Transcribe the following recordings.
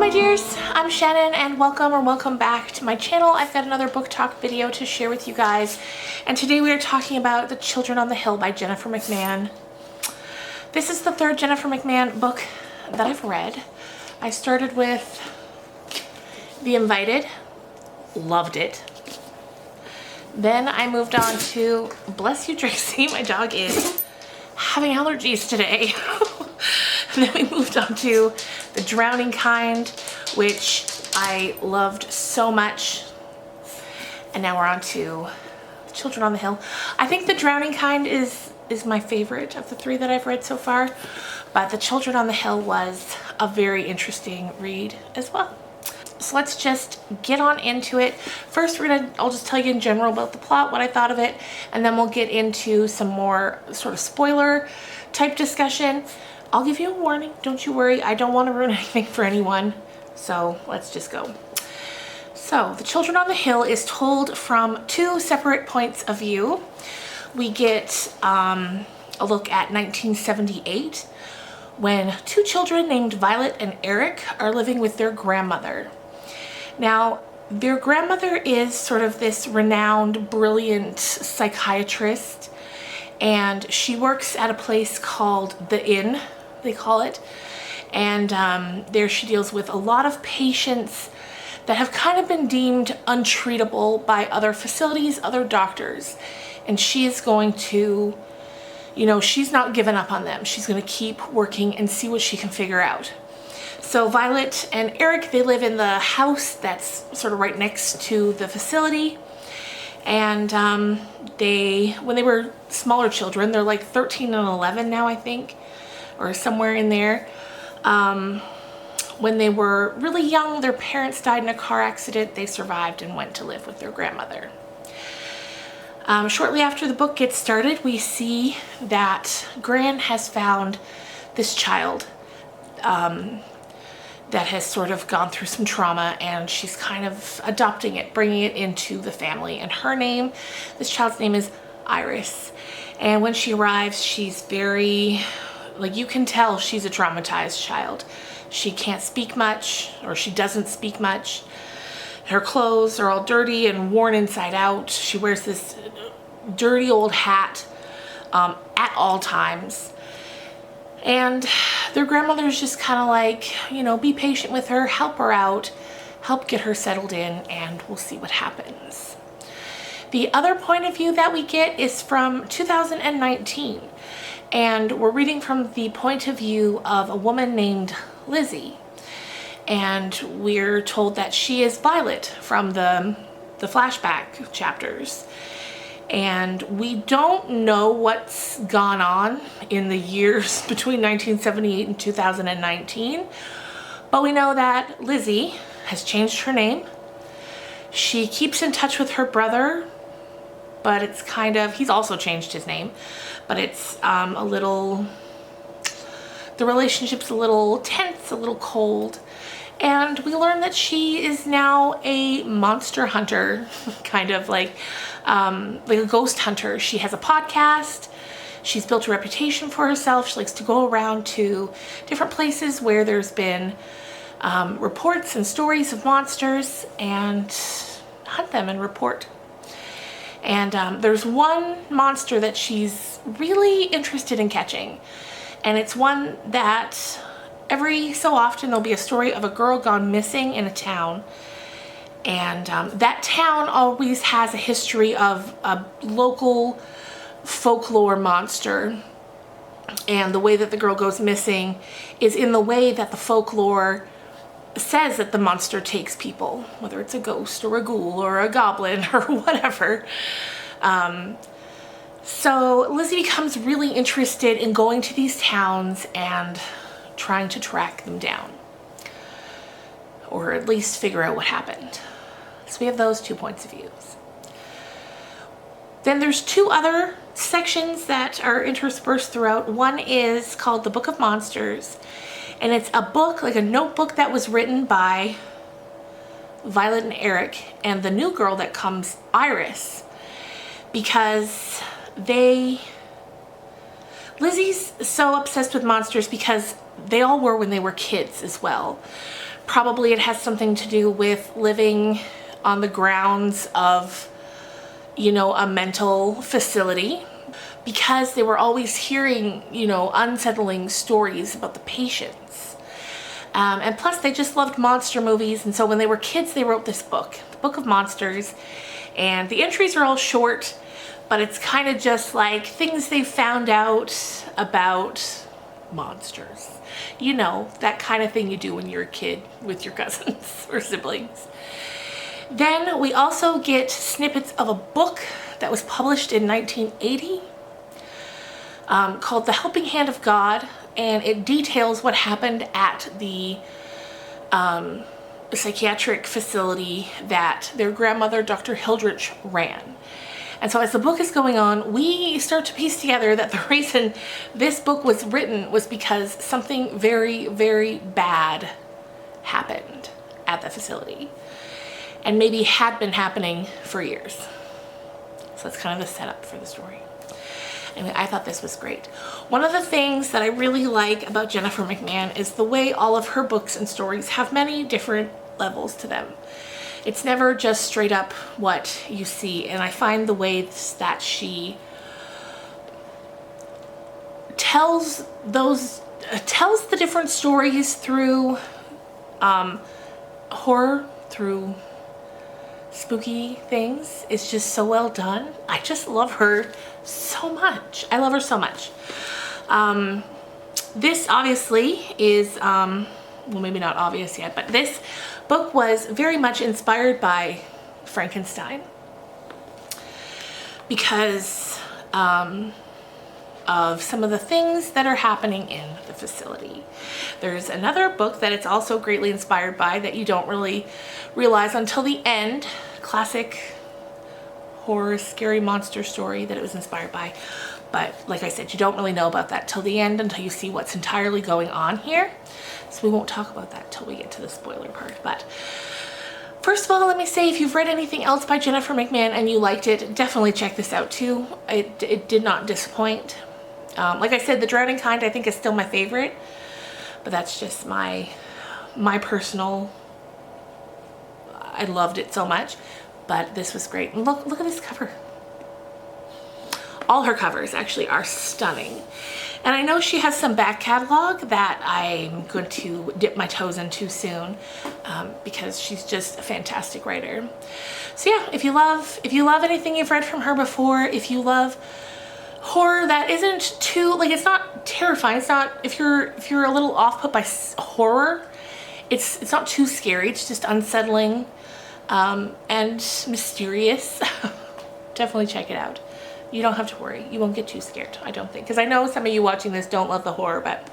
my dears, I'm Shannon and welcome back to my channel. I've got another book talk video to share with you guys, and today we are talking about The Children on the Hill by Jennifer McMahon. This is the third Jennifer McMahon book that I've read. I started with The Invited, loved it. Then I moved on to, bless you Tracy, my dog is having allergies today. And then we moved on to The Drowning Kind, which I loved so much. And now we're on to Children on the Hill. I think The Drowning Kind is my favorite of the three that I've read so far, but The Children on the Hill was a very interesting read as well. So let's just get on into it. First, I'll just tell you in general about the plot, what I thought of it, and then we'll get into some more sort of spoiler type discussion. I'll give you a warning, don't you worry. I don't want to ruin anything for anyone. So let's just go. So The Children on the Hill is told from two separate points of view. We get a look at 1978 when two children named Violet and Eric are living with their grandmother. Now, their grandmother is sort of this renowned, brilliant psychiatrist, and she works at a place called The Inn, they call it, and there she deals with a lot of patients that have kind of been deemed untreatable by other facilities, other doctors, and she is going to, you know, she's not giving up on them. She's going to keep working and see what she can figure out. So Violet and Eric, they live in the house that's sort of right next to the facility, and when they were smaller children, they're like 13 and 11 now, I think, or somewhere in there. When they were really young, their parents died in a car accident. They survived and went to live with their grandmother. Shortly after the book gets started, we see that Gran has found this child that has sort of gone through some trauma, and she's kind of adopting it, bringing it into the family. And her name, this child's name is Iris. And when she arrives, she's very, like, you can tell she's a traumatized child. She can't speak much, or she doesn't speak much. Her clothes are all dirty and worn inside out. She wears this dirty old hat at all times. And their grandmother's just kind of like, you know, be patient with her, help her out, help get her settled in, and we'll see what happens. The other point of view that we get is from 2019, and we're reading from the point of view of a woman named Lizzie. And we're told that she is Violet from the flashback chapters. And we don't know what's gone on in the years between 1978 and 2019, but we know that Lizzie has changed her name. She keeps in touch with her brother, but it's kind of, he's also changed his name, but it's a little, the relationship's a little tense, a little cold. And we learn that she is now a monster hunter, kind of like a ghost hunter. She has a podcast. She's built a reputation for herself. She likes to go around to different places where there's been reports and stories of monsters and hunt them and report. And there's one monster that she's really interested in catching, and it's one that every so often there'll be a story of a girl gone missing in a town, and that town always has a history of a local folklore monster, and the way that the girl goes missing is in the way that the folklore says that the monster takes people, whether it's a ghost or a ghoul or a goblin or whatever. So Lizzie becomes really interested in going to these towns and trying to track them down, or at least figure out what happened. So we have those two points of views. Then there's two other sections that are interspersed throughout. One is called The Book of Monsters, and it's a book, like a notebook that was written by Violet and Eric and the new girl that comes, Iris, because Lizzie's so obsessed with monsters because they all were when they were kids as well. Probably it has something to do with living on the grounds of, you know, a mental facility, because they were always hearing, you know, unsettling stories about the patients. And plus they just loved monster movies, and so when they were kids they wrote this book, the Book of Monsters, and the entries are all short, but it's kind of just like things they found out about monsters. You know, that kind of thing you do when you're a kid with your cousins or siblings. Then we also get snippets of a book that was published in 1980 called The Helping Hand of God, and it details what happened at the psychiatric facility that their grandmother, Dr. Hildrich, ran. And so as the book is going on, we start to piece together that the reason this book was written was because something very, very bad happened at the facility, and maybe had been happening for years. So that's kind of the setup for the story. Anyway, I thought this was great. One of the things that I really like about Jennifer McMahon is the way all of her books and stories have many different levels to them. It's never just straight up what you see, and I find the ways that she tells the different stories through horror, through spooky things, is just so well done. I just love her so much. I love her so much. This obviously is, well, maybe not obvious yet, but this book was very much inspired by Frankenstein because of some of the things that are happening in the facility. There's another book that it's also greatly inspired by that you don't really realize until the end, classic horror, scary monster story that it was inspired by. But like I said, you don't really know about that till the end, until you see what's entirely going on here. So we won't talk about that till we get to the spoiler part. But first of all, let me say, if you've read anything else by Jennifer McMahon and you liked it, definitely check this out too. It did not disappoint. Like I said, The Drowning Kind I think is still my favorite, but that's just my personal, I loved it so much. But this was great. And look at this cover. All her covers actually are stunning. And I know she has some back catalog that I'm going to dip my toes into soon, because she's just a fantastic writer. So yeah, if you love anything you've read from her before, if you love horror that isn't too, like, it's not terrifying, it's not, if you're a little off put by horror, it's not too scary, it's just unsettling and mysterious. Definitely check it out. You don't have to worry. You won't get too scared, I don't think. Because I know some of you watching this don't love the horror, but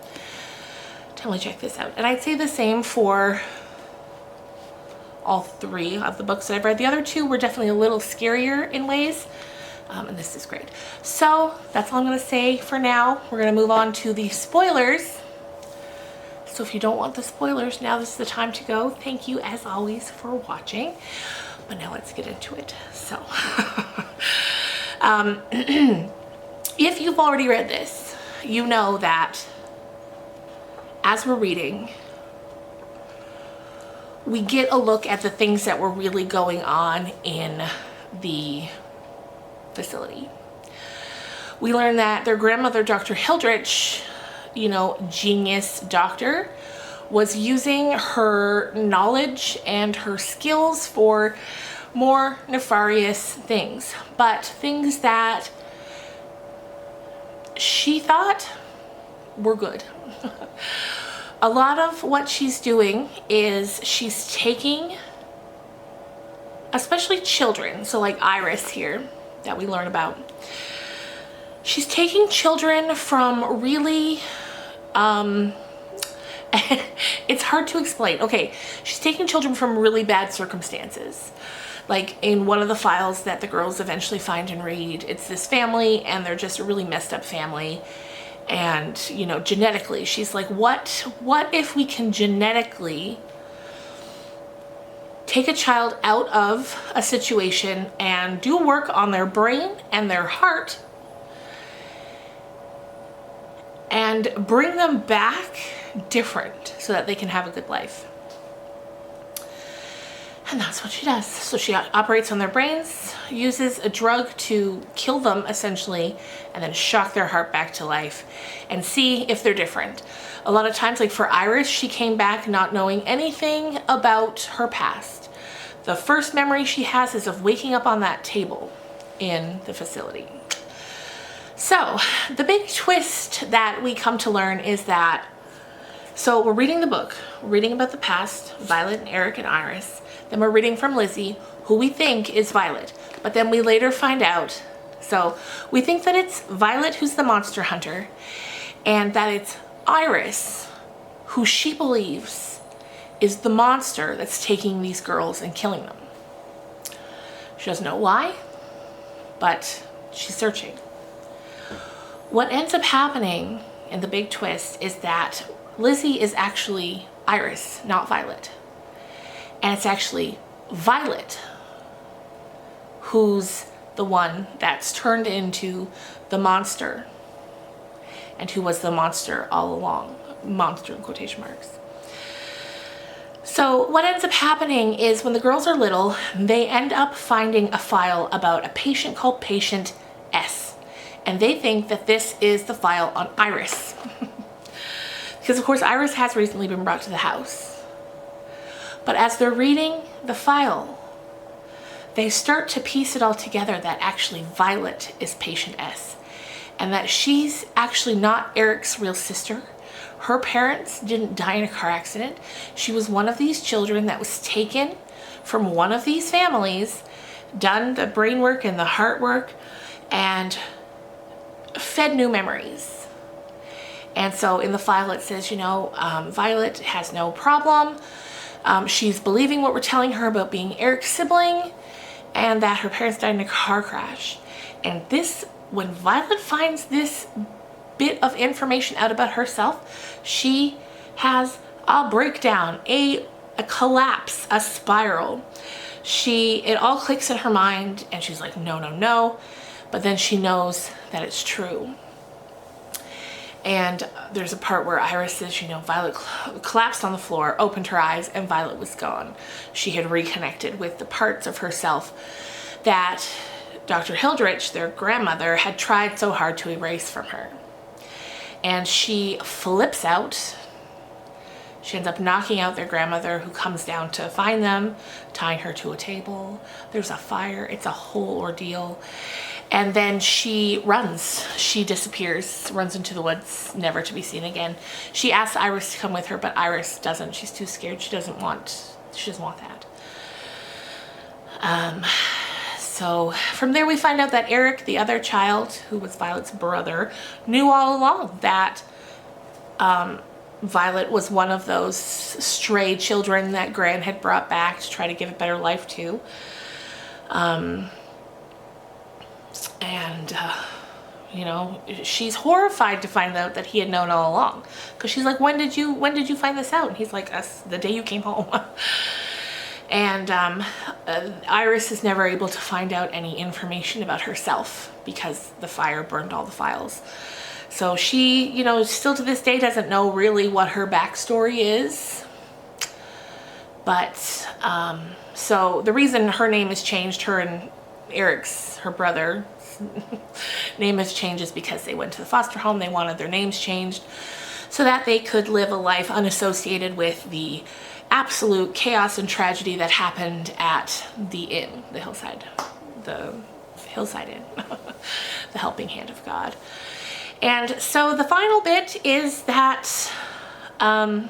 definitely check this out. And I'd say the same for all three of the books that I've read. The other two were definitely a little scarier in ways. And this is great. So that's all I'm going to say for now. We're going to move on to the spoilers. So if you don't want the spoilers, now this is the time to go. Thank you as always for watching. But now let's get into it. So if you've already read this, you know that as we're reading, we get a look at the things that were really going on in the facility. We learn that their grandmother, Dr. Hildrich, you know, genius doctor, was using her knowledge and her skills for more nefarious things, but things that she thought were good. A lot of what she's doing is she's taking, especially children, so like Iris here that we learn about, she's taking children from really, it's hard to explain. Okay, she's taking children from really bad circumstances. Like in one of the files that the girls eventually find and read, it's this family and they're just a really messed up family. And, you know, genetically, she's like, what if we can genetically take a child out of a situation and do work on their brain and their heart and bring them back different so that they can have a good life. And that's what she does. So she operates on their brains, uses a drug to kill them essentially, and then shock their heart back to life and see if they're different. A lot of times, like for Iris, she came back not knowing anything about her past. The first memory she has is of waking up on that table in the facility. So the big twist that we come to learn is that, so we're reading the book, we're reading about the past, Violet and Eric and Iris. Then we're reading from Lizzie, who we think is Violet. But then we later find out, so we think that it's Violet who's the monster hunter, and that it's Iris who she believes is the monster that's taking these girls and killing them. She doesn't know why, but she's searching. What ends up happening in the big twist is that Lizzie is actually Iris, not Violet. And it's actually Violet who's the one that's turned into the monster, and who was the monster all along. Monster in quotation marks. So what ends up happening is when the girls are little, they end up finding a file about a patient called Patient S. And they think that this is the file on Iris. Because of course Iris has recently been brought to the house. But as they're reading the file, they start to piece it all together that actually Violet is Patient S, and that she's actually not Eric's real sister. Her parents didn't die in a car accident. She was one of these children that was taken from one of these families, done the brain work and the heart work, and fed new memories. And so in the file it says, Violet has no problem. She's believing what we're telling her about being Eric's sibling, and that her parents died in a car crash. And this, when Violet finds this bit of information out about herself, she has a breakdown, a collapse, a spiral. It all clicks in her mind, and she's like, no, no, no. But then she knows that it's true. And there's a part where Iris says, Violet collapsed on the floor, opened her eyes, and Violet was gone. She had reconnected with the parts of herself that Dr. Hildrich, their grandmother, had tried so hard to erase from her. And she flips out. She ends up knocking out their grandmother, who comes down to find them, tying her to a table. There's a fire. It's a whole ordeal. And then she runs. She disappears, runs into the woods, never to be seen again. She asks Iris to come with her, but Iris doesn't. She's too scared. She doesn't want that. So from there we find out that Eric, the other child, who was Violet's brother, knew all along that Violet was one of those stray children that Gran had brought back to try to give a better life to. She's horrified to find out that he had known all along, because she's like, when did you find this out? And he's like, the day you came home. And Iris is never able to find out any information about herself because the fire burned all the files. So she, still to this day doesn't know really what her backstory is. But so the reason her name has changed, her and Eric's, her brother, name has changed, is because they went to the foster home. They wanted their names changed so that they could live a life unassociated with the absolute chaos and tragedy that happened at the inn, the Hillside Inn, the Helping Hand of God. And so the final bit is that, now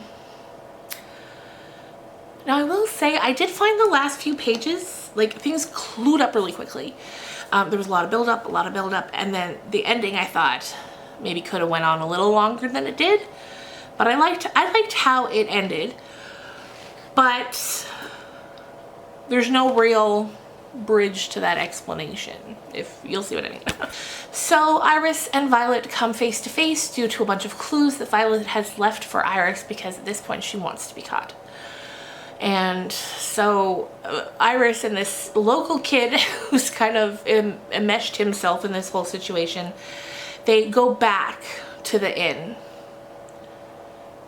I will say I did find the last few pages, like, things clued up really quickly. There was a lot of build up, and then the ending I thought maybe could have went on a little longer than it did, but I liked how it ended. But there's no real bridge to that explanation, if you'll see what I mean. So Iris and Violet come face to face due to a bunch of clues that Violet has left for Iris, because at this point she wants to be caught. And so Iris and this local kid who's kind of enmeshed himself in this whole situation, they go back to the inn,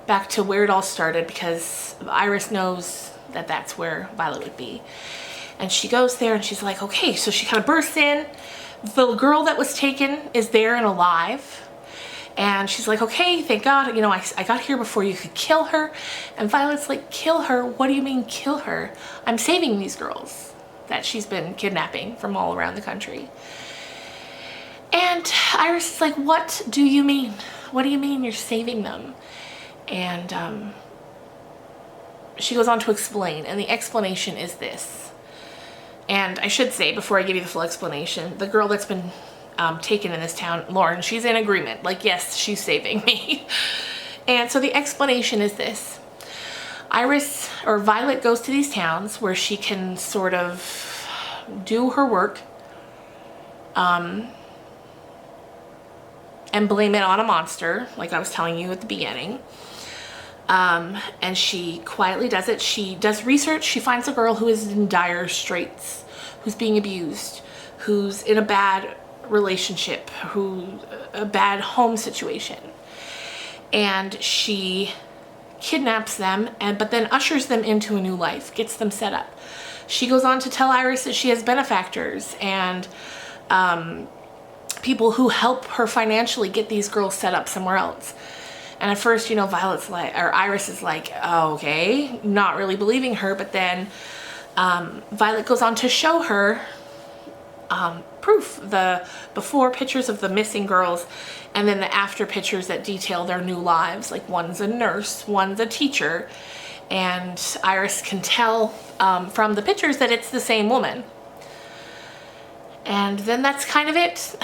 back to where it all started, because Iris knows that that's where Violet would be. And she goes there and she's like, okay, so she kind of bursts in. The girl that was taken is there and alive. And she's like, okay, thank God, you know, I got here before you could kill her. And Violet's like, kill her? What do you mean kill her? I'm saving these girls that she's been kidnapping from all around the country. And Iris is like, what do you mean? What do you mean you're saving them? And she goes on to explain, and the explanation is this. And I should say, before I give you the full explanation, the girl that's been taken in this town, Lauren, she's in agreement. Like, yes, she's saving me. And so the explanation is this. Iris, or Violet, goes to these towns where she can sort of do her work and blame it on a monster, like I was telling you at the beginning. And she quietly does it. She does research. She finds a girl who is in dire straits, who's being abused, who's in a bad relationship, a bad home situation. And she kidnaps them, but then ushers them into a new life, gets them set up. She goes on to tell Iris that she has benefactors and people who help her financially get these girls set up somewhere else. And at first, you know, Iris is like, oh, okay, not really believing her. But then Violet goes on to show her proof, the before pictures of the missing girls, and then the after pictures that detail their new lives. Like, one's a nurse, one's a teacher, and Iris can tell from the pictures that it's the same woman. And then that's kind of it.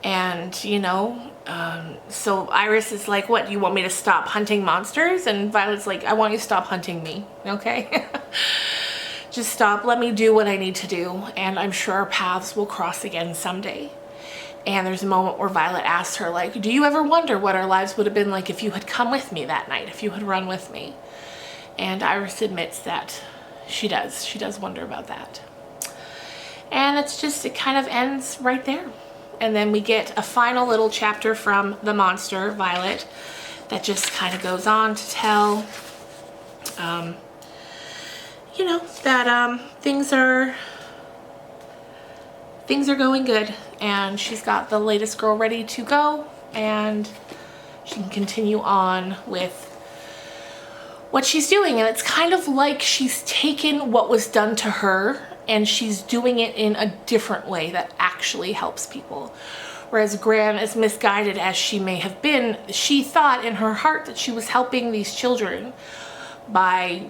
And, you know, so Iris is like, what, you want me to stop hunting monsters? And Violet's like, I want you to stop hunting me, okay? Just stop, let me do what I need to do, and I'm sure our paths will cross again someday. And there's a moment where Violet asks her, like, do you ever wonder what our lives would have been like if you had come with me that night, if you had run with me? And Iris admits that she does wonder about that. And it kind of ends right there. And then we get a final little chapter from the monster, Violet, that just kind of goes on to tell, you know, that things are going good, and she's got the latest girl ready to go, and she can continue on with what she's doing. And it's kind of like she's taken what was done to her and she's doing it in a different way that actually helps people. Whereas Gran, as misguided as she may have been, she thought in her heart that she was helping these children by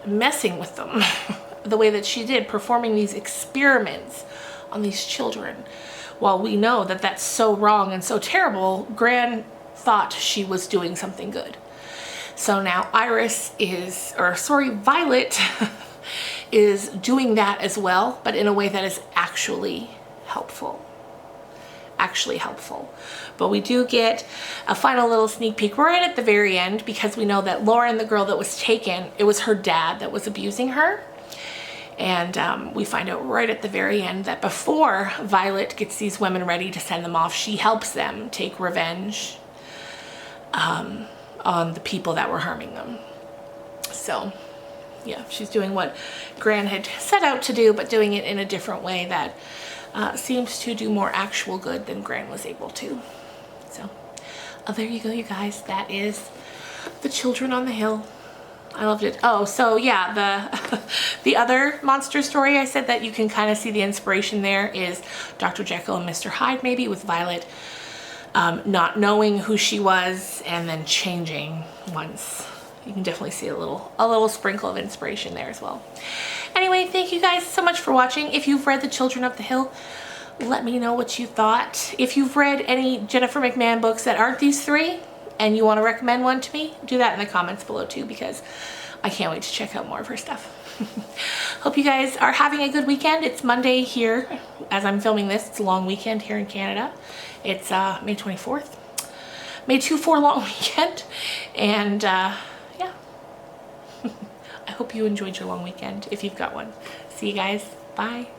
messing with them the way that she did, performing these experiments on these children. While we know that that's so wrong and so terrible, Gran thought she was doing something good. So now Violet is doing that as well, but in a way that is actually helpful. But we do get a final little sneak peek right at the very end, because we know that Lauren, the girl that was taken, it was her dad that was abusing her. And we find out right at the very end that before Violet gets these women ready to send them off, she helps them take revenge on the people that were harming them. So yeah, she's doing what Gran had set out to do, but doing it in a different way that seems to do more actual good than Gran was able to. So there you go, you guys. That is The Children on the Hill. I loved it. Oh, so yeah, the other monster story I said that you can kind of see the inspiration there is Dr. Jekyll and Mr. Hyde, maybe, with Violet not knowing who she was and then changing once. You can definitely see a little sprinkle of inspiration there as well. Anyway, thank you guys so much for watching. If you've read The Children of the Hill, let me know what you thought. If you've read any Jennifer McMahon books that aren't these three and you want to recommend one to me, do that in the comments below too, because I can't wait to check out more of her stuff. Hope you guys are having a good weekend. It's Monday here as I'm filming this. It's a long weekend here in Canada. It's May 24th. May 2-4 long weekend. And yeah. I hope you enjoyed your long weekend if you've got one. See you guys. Bye.